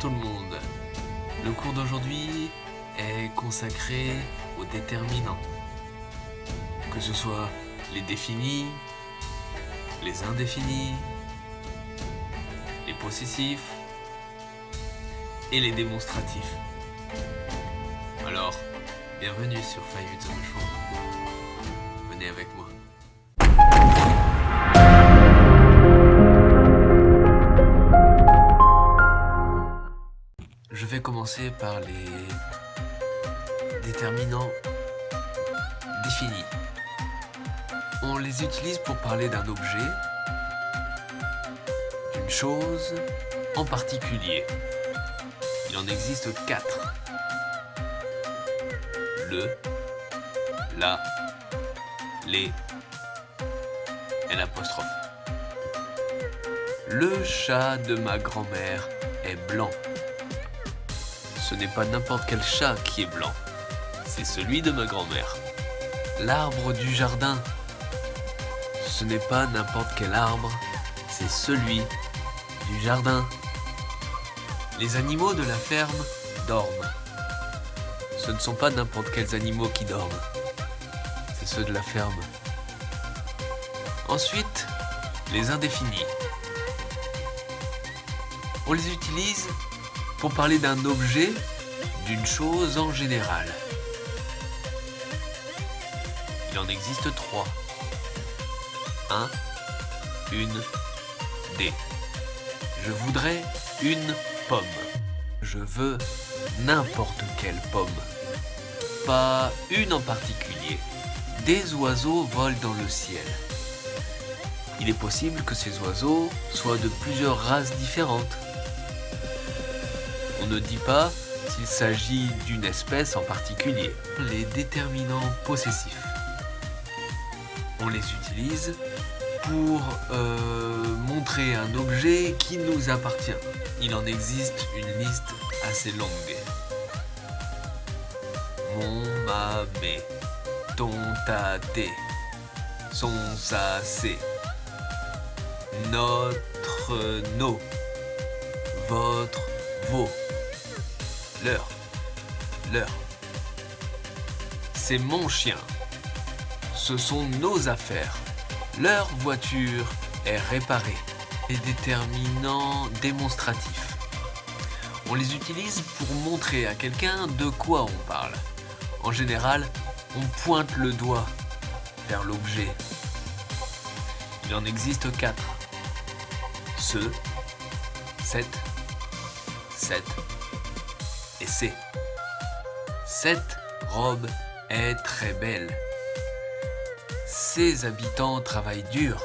tout le monde. Le cours d'aujourd'hui est consacré aux déterminants. Que ce soit les définis, les indéfinis, les possessifs et les démonstratifs. Alors, bienvenue sur 5 Minutes of Mushroom. Venez avec moi. Je vais commencer par les déterminants définis. On les utilise pour parler d'un objet, d'une chose en particulier. Il en existe 4. Le, la, les et l'apostrophe. Le chat de ma grand-mère est blanc. Ce n'est pas n'importe quel chat qui est blanc, c'est celui de ma grand-mère. L'arbre du jardin, ce n'est pas n'importe quel arbre, c'est celui du jardin. Les animaux de la ferme dorment. Ce ne sont pas n'importe quels animaux qui dorment, c'est ceux de la ferme. Ensuite, les indéfinis. On les utilise pour parler d'un objet, d'une chose en général. Il en existe 3. 1, une, des. Je voudrais une pomme. Je veux n'importe quelle pomme. Pas une en particulier. Des oiseaux volent dans le ciel. Il est possible que ces oiseaux soient de plusieurs races différentes. On ne dit pas s'il s'agit d'une espèce en particulier. Les déterminants possessifs. On les utilise pour montrer un objet qui nous appartient. Il en existe une liste assez longue. Mon, ma, mes, ton, ta, tes, son, sa, c'est, notre, nos, votre, vos, leur. C'est mon chien. Ce sont nos affaires. Leur voiture est réparée. Les déterminants démonstratifs. On les utilise pour montrer à quelqu'un de quoi on parle. En général, on pointe le doigt vers l'objet. Il en existe 4. Ce, cette et c'est. Cette robe est très belle. Ses habitants travaillent dur.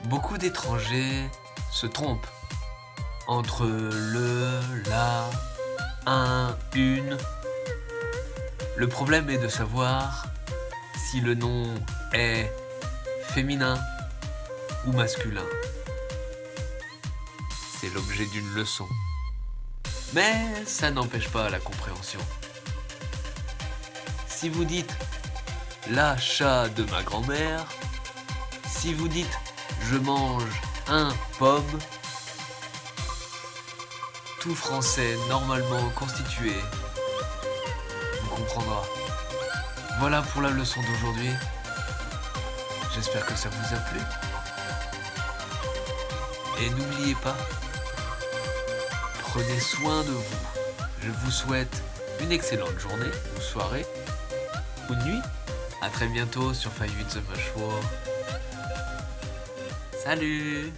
Beaucoup d'étrangers se trompent entre le, la, un, une. Le problème est de savoir si le nom est féminin ou masculin. C'est l'objet d'une leçon. Mais ça n'empêche pas la compréhension. Si vous dites l'achat de ma grand-mère, si vous dites je mange un pomme, tout français normalement constitué vous comprendra. Voilà pour la leçon d'aujourd'hui. J'espère que ça vous a plu. Et n'oubliez pas, prenez soin de vous. Je vous souhaite une excellente journée, ou soirée, ou nuit. À très bientôt sur 5 Minutes of Mushroom. Salut!